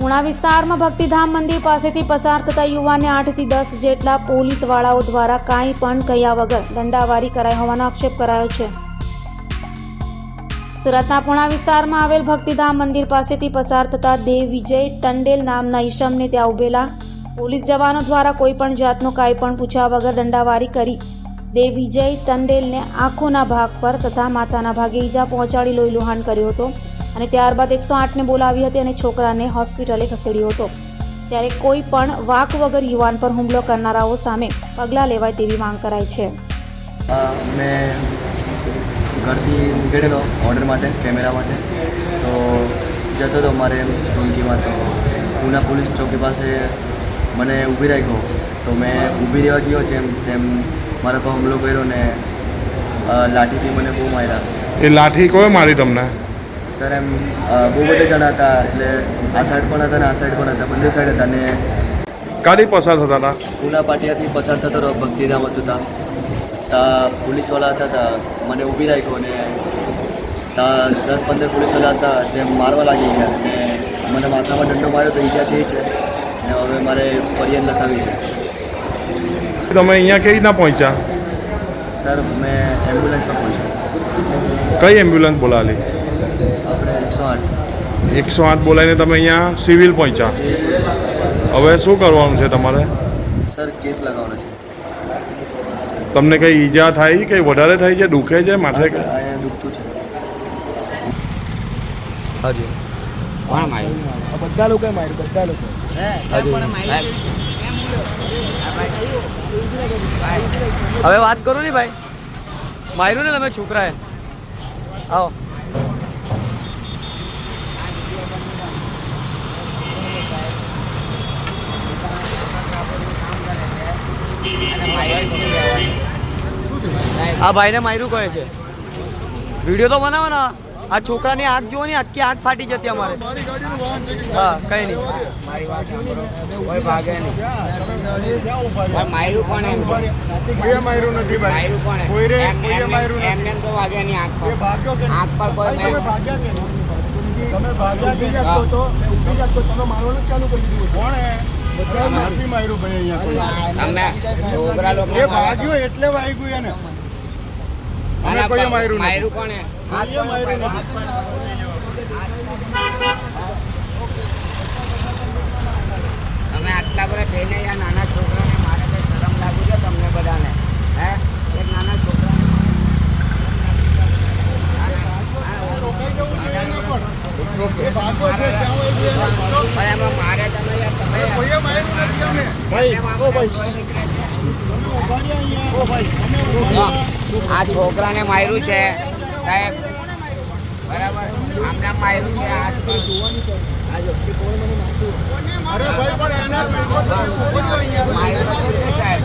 પુણા વિસ્તારમાં ભક્તિધામ મંદિર પાસેથી પસાર થતા યુવાનને 8 થી 10 જેટલા પોલીસવાળાઓ દ્વારા કાંઈ પણ કહ્યા વગર દંડાવારી કરાઈ હોવાનો આક્ષેપ કરાયો છે। સુરતના પુણા વિસ્તારમાં આવેલ ભક્તિધામ મંદિર પાસેથી પસાર થતા દેવ વિજય ટંડેલ નામના ઈસમને ત્યાં ઉભેલા પોલીસ જવાનો દ્વારા કોઈ પણ જાતનો કાંઈ પણ પૂછ્યા વગર દંડાવારી કરી દેવ વિજય ટંડેલને આંખોના ભાગ પર તથા માથાના ભાગે ઈજા પહોંચાડી લોહીલુહાણ કર્યો હતો અને ત્યારબાદ 108ને બોલાવી હતી અને છોકરાને હોસ્પિટલે ખસેડ્યો હતો। ત્યારે કોઈ પણ વાક વગર યુવાન પર હુમલો કરનારાઓ સામે પગલાં લેવાય તેવી માંગ કરાઈ છે। મેં ઘરથી નીકળેલો ઓર્ડર માટે કેમેરા માટે તો જતો હતો મારે ટૂંકીમાં તો પૂના પોલીસ ચોકી પાસે મને ઊભી રાખ્યો તો મેં ઊભી રહેવા ગયો જેમ તેમ મારા પર હુમલો કર્યો ને લાઠીથી મને બહુ માર્યા। એ લાઠી કોઈ મારી તમને? સર એમ બહુ બધા જણા હતા એટલે આ સાઈડ પણ હતા ને આ સાઈડ પણ હતા, બંને સાઈડ હતા ને ગાડી પસાર થતા હતા પૂના પાટિયાથી પસાર થતો હતો ભક્તિધામ હતું ત્યાં પોલીસવાળા હતા ત્યાં મને ઊભી રાખ્યો ને ત્યાં 10-15 પોલીસવાળા હતા તે મારવા લાગી ગયા ને મને માથામાં દંડો માર્યો તો ઈજા થઈ છે ને હવે મારે ફરિયાદ લખાવી છે। તમે અહીંયા કેવી રીતના પહોંચ્યા? સર મેં એમ્બ્યુલન્સમાં પહોંચ્યો। કઈ એમ્બ્યુલન્સ બોલાવી? આપણે 108 બોલાવીને તમે અહીંયા સિવિલ પહોંચ્યા। હવે શું કરવાનું છે તમારે? સર કેસ લગાવવાનો છે। તમને કઈ ઈજા થાય કઈ વધારે થઈ છે, દુખે છે માથે? અહીંયા દુખતું છે। હાજી કોણ માર્યું? બધા લોકોએ માર્યું, બધા લોકો। હવે વાત કરો ને ભાઈ, માર્યું ને તમે છોકરાએ? આવો આ ભાઈને માર્યું કહે છે, વિડીયો તો બનાવો ને। આ છોકરાની આંખ જુઓ ને, આખી આંખ ફાટી જતી અમારે। હા કઈ નહીં, મારી વાત સાંભળો, કોઈ ભાગે નહીં। માર્યું કોણે? માર્યું નથી માર્યું કોણે? એમને તો વાગે નહીં આંખ પર, આંખ પર કોઈ તમે ભાગ્યા તો ઊભી જાતો તમે મારવાનું ચાલુ કરી દીધું। કોણે? બધા નથી માર્યું ભાઈ અહીંયા તમે છોકરા લોકો ભાગ્યો એટલે વાગ્યું એને। અમે કોઈ માર્યું નથી। માર્યું કોણે? તમે આટલા બધા થઈને યાર નાના છોકરાને મારે કઈ શરમ લાગુ છે તમને બધાને? હે એક નાના છોકરાને મારે તમે આ છોકરાને માર્યું છે સાહેબ, બરાબર? આમને માર્યું છે સાહેબ।